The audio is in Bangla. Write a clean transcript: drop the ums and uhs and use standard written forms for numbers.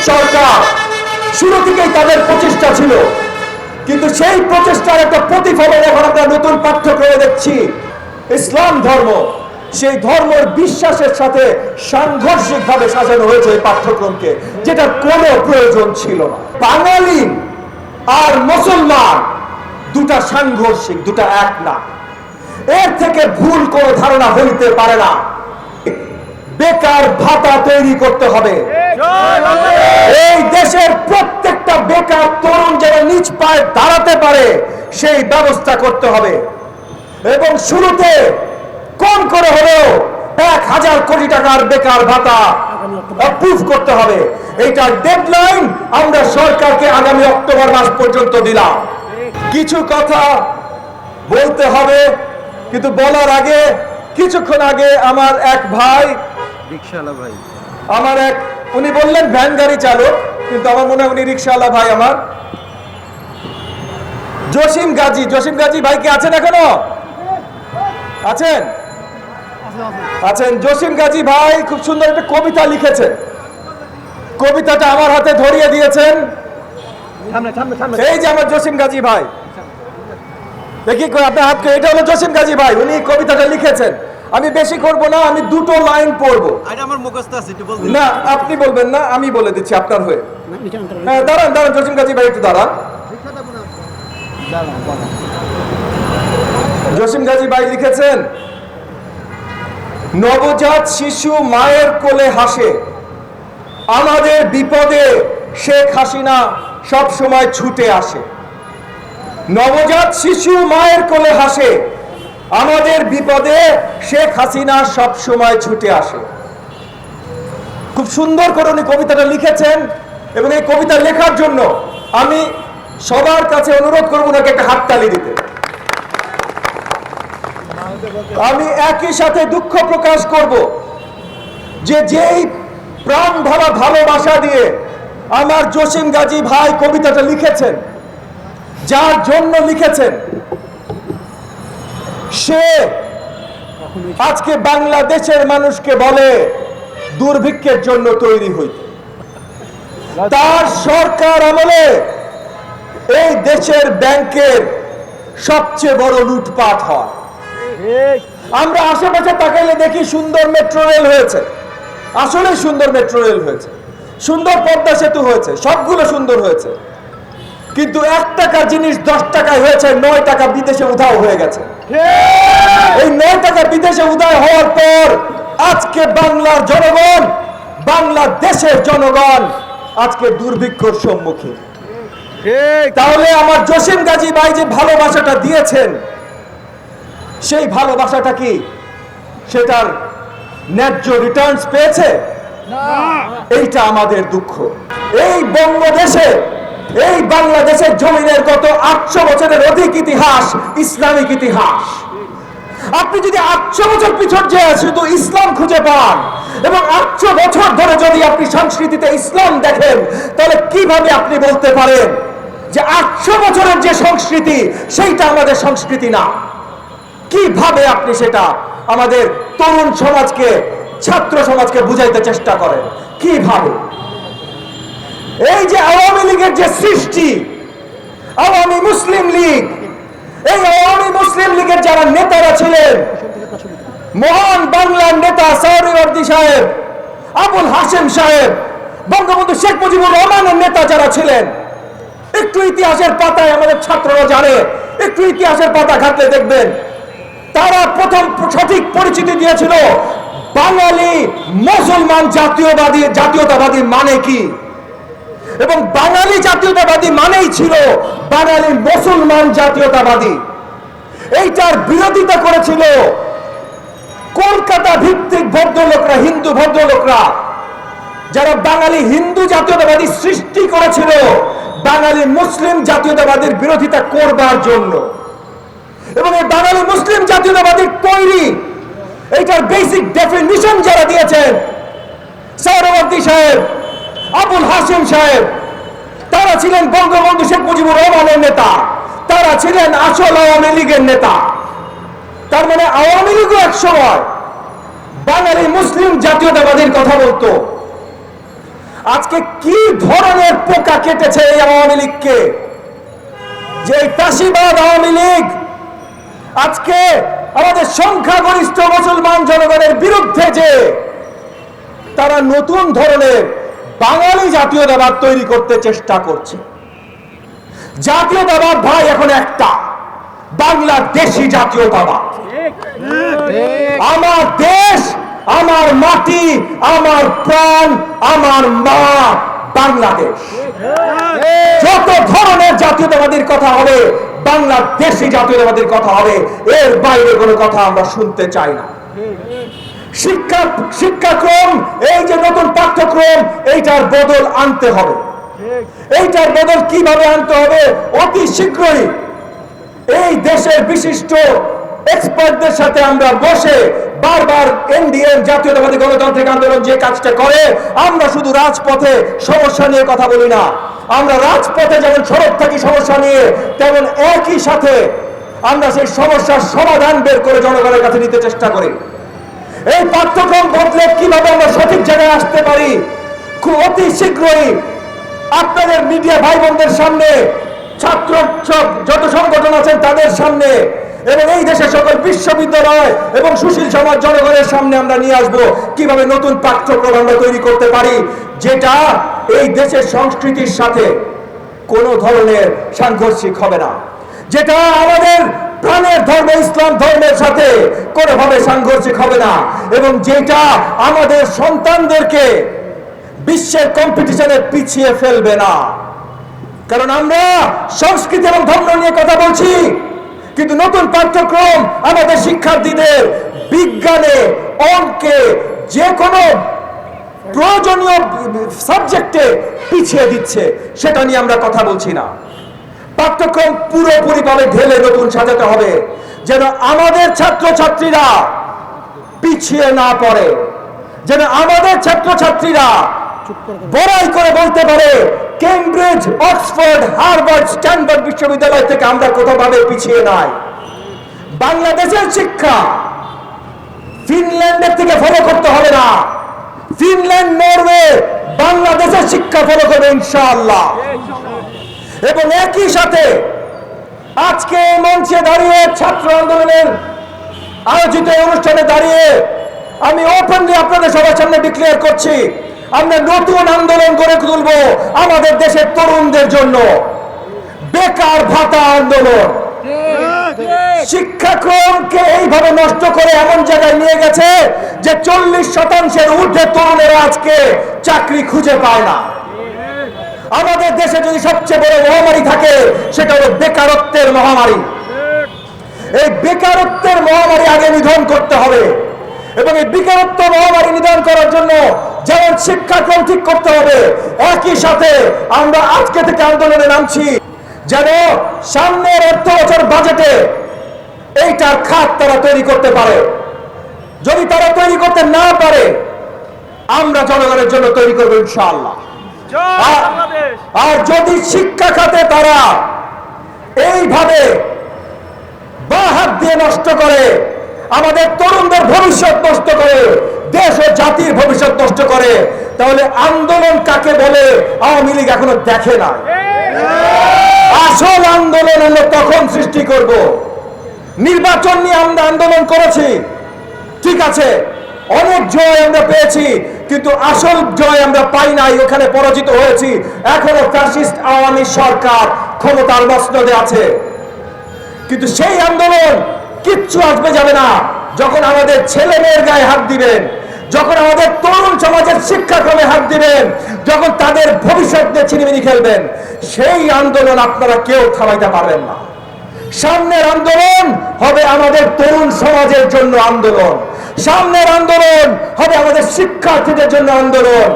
সরকার শুরু থেকেই তাদের প্রচেষ্টা ছিল, কিন্তু সেই প্রচেষ্টার একটা প্রতিফলন এখন আমরা নতুন পাঠ্যক্রমে দেখছি। ইসলাম ধর্ম, সেই ধর্মের বিশ্বাসের সাথে সাংঘর্ষিকভাবে সাজানো হয়েছে এই পাঠ্যক্রমকে, যেটার কোনো প্রয়োজন ছিল না। বাঙালি আর মুসলমান দুটা সাংঘর্ষিক, দুটা এক না। এর থেকে ভুল কোনো ধারণা হইতে পারে না। বেকার ভাতা তৈরি করতে হবে। এই দেশের প্রত্যেকটা বেকার তরুণ যেন নিজ পায়ে দাঁড়াতে পারে সেই ব্যবস্থা করতে হবে, এবং শুরুতে কম করে হলেও 1000 কোটি টাকার বেকার ভাতা অ্যাপ্রুভ করতে হবে। এইটার ডেডলাইন আমরা সরকারকে আগামী অক্টোবর মাস পর্যন্ত দিলাম। কিছু কথা বলতে হবে, কিন্তু বলার আগে কিছুক্ষণ আগে আমার এক ভাই, রিকশাওয়ালা ভাই, উনি বললেন ভ্যান গাড়ি চালক, কিন্তু আমার মনে হয় উনি রিকশাওয়ালা ভাই। আমার জসিম গাজী ভাই কি আছেন এখনো? আছেন? জসিম গাজী ভাই খুব সুন্দর একটা কবিতা লিখেছেন। কবিতাটা আমার হাতে ধরিয়ে দিয়েছেন এই যে আমার জসিম গাজী ভাই। দেখি আপনার হাতকে, এটা হলো জসিম গাজী ভাই, উনি কবিতাটা লিখেছেন। আমি বেশি করব না, আমি দুটো লাইন পড়বো। আমার মুখস্থ আছে, একটু বলতে না, আপনি বলবেন না, আমি বলে দিচ্ছি আপনার হয়ে। হ্যাঁ, দাঁড়ান জসিম গাজী ভাই, একটু দাঁড়ান। জসিম গাজী ভাই লিখেছেন, নবজাত শিশু মায়ের কোলে হাসে, আমাদের বিপদে শেখ হাসিনা সব সময় ছুটে আসে। নবজাত শিশু মায়ের কোলে হাসে, আমাদের বিপদে শেখ হাসিনা সব সময় ছুটে আসে। খুব সুন্দর করে উনি কবিতাটা লিখেছেন, এবং এই কবিতা লেখার জন্য আমি সবার কাছে অনুরোধ করব ওনাকে একটা হাততালি দিতে। আমি একই সাথে দুঃখ প্রকাশ করব যে যেই প্রাণ ভরা ভালোবাসা দিয়ে আমার জসিম গাজী ভাই কবিতাটা লিখেছেন, যার জন্য লিখেছেন, সে আজকে বাংলাদেশের মানুষকে বলে দুর্ভিক্ষের জন্য তৈরি হইতে। তার সরকার আমলে এই দেশের ব্যাংকের সবচেয়ে বড় লুটপাট হয়। আমরা আশেপাশে তাকাইলে দেখি সুন্দর মেট্রো রেল হয়েছে, আসলে সুন্দর মেট্রো রেল হয়েছে, সুন্দর পদ্মা সেতু হয়েছে, সবগুলো সুন্দর হয়েছে, কিন্তু 1 টাকার জিনিস 10 টাকায় হয়েছে, 9 টাকা বিদেশে উধাও হয়ে গেছে। এই 9 টাকা বিদেশে উধাও হওয়ার পর আজকে বাংলার জনগণ, বাংলাদেশের জনগণ আজকে দুর্ভিক্ষর সম্মুখীন। তাহলে আমার জসিম গাজী ভাই যে ভালোবাসাটা দিয়েছেন, সেই ভালোবাসাটা কি সেটার ন্যায্য রিটার্নস পেয়েছে? এইটা আমাদের দুঃখ। এই বঙ্গদেশে, এই বাংলাদেশের জমিনের গত 800 বছরের অধিক ইতিহাস ইসলামিক ইতিহাস। আপনি যদি 800 বছর পিছন যে শুধু ইসলাম খুঁজে পান, এবং 800 বছর ধরে যদি আপনি সংস্কৃতিতে ইসলাম দেখেন, তাহলে কিভাবে আপনি বলতে পারেন যে 800 বছরের যে সংস্কৃতি সেইটা আমাদের সংস্কৃতি না? কিভাবে আপনি সেটা আমাদের তরুণ সমাজকে, ছাত্র সমাজকে বুঝাইতে চেষ্টা করেন? কিভাবে? এই যে আওয়ামী লীগের যে সৃষ্টি, আওয়ামী মুসলিম লীগ, এই আওয়ামী মুসলিম লীগের যারা নেতারা ছিলেন, মহান বাংলার নেতা সাওয়ারওয়ার্দী সাহেব, আবুল হাশেম সাহেব, বঙ্গবন্ধু শেখ মুজিবুর রহমানের নেতা যারা ছিলেন, একটু ইতিহাসের পাতায় আমাদের ছাত্ররা জানে, একটু ইতিহাসের পাতা ঘাটলে দেখবেন তারা প্রথম সঠিক পরিচিতি দিয়েছিল বাঙালি মুসলমান জাতীয়তাবাদী মানে কি, এবং বাঙালি জাতীয়তাবাদী মানেই ছিল বাঙালি মুসলমান জাতীয়তাবাদী। এইটার বিরোধিতা করেছিল কলকাতা ভিত্তিক ভদ্রলোকরা, হিন্দু ভদ্রলোকরা, যারা বাঙালি হিন্দু জাতীয়তাবাদী সৃষ্টি করেছিল বাঙালি মুসলিম জাতীয়তাবাদীর বিরোধিতা করবার জন্য। এবং এই বাঙালি মুসলিম জাতীয়তাবাদীর তৈরি এইটার বেসিক ডেফিনিশন যারা দিয়েছেন সাওয়ারওয়ার্দী সাহেব, আবুল হাশেম সাহেব, তারা ছিলেন বঙ্গবন্ধু শেখ মুজিবুর রহমানের নেতা, তারা ছিলেন আসল আওয়ামী লীগের নেতা। তার মানে আওয়ামী লীগও এক সময় বাঙালি মুসলিম জাতীয়তাবাদীর কথা বলতো। আজকে কি ধরনের পোকা কেটেছে এই আওয়ামী লীগকে, যে ফাঁসিবাদ আওয়ামী লীগ আজকে আমাদের সংখ্যাগরিষ্ঠ মুসলমান জনগণের বিরুদ্ধে যে তারা নতুন ধরনের বাঙালি জাতীয়তাবাদ তৈরি করতে চেষ্টা করছে। জাতীয়তাবাদ ভাই এখন একটা, বাংলাদেশি জাতীয়তাবাদ। আমার দেশ, আমার মাটি, আমার প্রাণ, আমার মা বাংলাদেশ। যত ধরনের জাতীয়তাবাদীর কথা হবে বাংলাদেশি জাতীয়তাবাদীর কথা হবে, এর বাইরে কোনো কথা আমরা শুনতে চাই না। শিক্ষাক্রম, এই যে নতুন পাঠ্যক্রম, এইটার বদল আনতে হবে। এইটার বদল কিভাবে আনতে হবে? অতি শীঘ্রই এই দেশের বিশিষ্ট এক্সপার্টদের সাথে আমরা বসে বারবার এনডিএম জাতীয়তাবাদী গণতান্ত্রিক আন্দোলন যে কাজটা করে, আমরা শুধু রাজপথে সমস্যা নিয়ে কথা বলি না, আমরা রাজপথে যেমন সরব থাকি সমস্যা নিয়ে, তেমন একই সাথে আমরা সেই সমস্যার সমাধান বের করে জনগণের কাছে নিতে চেষ্টা করি। এই পাঠ্যক্রম বদলে কিভাবে আমরা সঠিক জায়গায় আসতে পারি, খুব অতি শীঘ্রই আপনাদের মিডিয়া ভাই বোনদের সামনে, ছাত্র যত সংগঠন আছেন তাদের সামনে, এবং এই দেশের সকল বিশ্ববিদ্যালয় এবং সুশীল সমাজ জনগণের সামনে আমরা নিয়ে আসবো কিভাবে নতুন পাঠ্যক্রম আমরা তৈরি করতে পারি, যেটা এই দেশের সংস্কৃতির সাথে কোনো ধরনের সাংঘর্ষিক হবে না, যেটা আমাদের প্রাণের ধর্ম ইসলাম ধর্মের সাথে কোনোভাবে সাংঘর্ষিক হবে না, এবং যেটা আমাদের সন্তানদেরকে বিশ্বের কম্পিটিশনে পিছিয়ে ফেলবে না। কারণ আমরা সংস্কৃতি এবং ধর্ম নিয়ে কথা বলছি, কিন্তু নতুন পাঠ্যক্রম আমাদের শিক্ষার্থীদের বিজ্ঞানে, অঙ্কে, যে কোনো প্রয়োজনীয় সাবজেক্টে পিছিয়ে দিচ্ছে, সেটা নিয়ে আমরা কথা বলছি না। পাঠ্যক্রম পুরোপুরিভাবে ঢেলে নতুন সাজাতে হবে, যেন আমাদের ছাত্রছাত্রীরা পিছিয়ে না পড়ে, যেন আমাদের ছাত্রছাত্রীরা বড়াই করে বলতে পারে কেমব্রিজ, অক্সফোর্ড, হার্ভার্ড, স্ট্যানফোর্ড বিশ্ববিদ্যালয় থেকে আমরা কোথাওভাবে পিছিয়ে নাই। বাংলাদেশের শিক্ষা ফিনল্যান্ডের থেকে ফলো করতে হবে না, ফিনল্যান্ড, নরওয়ে বাংলাদেশের শিক্ষা ফলো করবে ইনশাআল্লাহ। এবং একই সাথে আজকে মঞ্চে দাঁড়িয়ে ছাত্র আন্দোলনের আয়োজিত অনুষ্ঠানে দাঁড়িয়ে আমি ওপেনলি আপনাদের সবার সামনে ডিক্লেয়ার করছি, আমরা নতুন আন্দোলন গড়ে তুলব আমাদের দেশের তরুণদের জন্য। বেকার ভাতা আন্দোলন, শিক্ষাক্রমকে এইভাবে নষ্ট করে এমন জায়গায় নিয়ে গেছে যে 40% ঊর্ধ্বে তরুণেরা আজকে চাকরি খুঁজে পায় না। আমাদের দেশে যদি সবচেয়ে বড় মহামারী থাকে সেটা হলো বেকারত্বের মহামারী। এই বেকারত্বের মহামারী আগে নিধন করতে হবে, এবং এই বেকারত্ব মহামারী নিধন করার জন্য যেমন শিক্ষাক্রম ঠিক করতে হবে, একই সাথে আমরা আজকে থেকে আন্দোলনে নামছি যেন সামনের অর্থ বছর বাজেটে এইটার খাত তারা তৈরি করতে পারে। যদি তারা তৈরি করতে না পারে, আমরা জনগণের জন্য তৈরি করবো ইনশাআল্লাহ। আর যদি শিক্ষা খাতে তারা এইভাবে বাঁ হাত দিয়ে নষ্ট করে, আমাদের তরুণদের ভবিষ্যৎ নষ্ট করে, দেশ ও জাতির ভবিষ্যৎ নষ্ট করে, তাহলে আন্দোলন কাকে বলে আওয়ামী লীগ এখনো দেখে না। আসল আন্দোলন আমরা তখন সৃষ্টি করব। নির্বাচন নিয়ে আমরা আন্দোলন করেছি, ঠিক আছে, অনেক জয় আমরা পেয়েছি, কিন্তু আসল জয় আমরা পাই নাই, ওখানে পরাজিত হয়েছি। এখনো ফ্যাসিস্ট আওয়ামী সরকার ক্ষমতার মসনদে আছে, কিন্তু সেই আন্দোলন কিচ্ছু আসবে যাবে না যখন আমাদের ছেলে মেয়ের গায়ে হাত দিবেন, যখন আমাদের তরুণ সমাজের শিক্ষাক্রমে হাত দিবেন, যখন তাদের ভবিষ্যৎ নিয়ে ছিনিমিনি খেলবেন। সেই আন্দোলন আপনারা কেউ থামাইতে পারবেন না। সামনের আন্দোলন হবে আমাদের তরুণ সমাজের জন্য আন্দোলন, সামনের আন্দোলন হবে আমাদের শিক্ষার্থীদের জন্য আন্দোলন।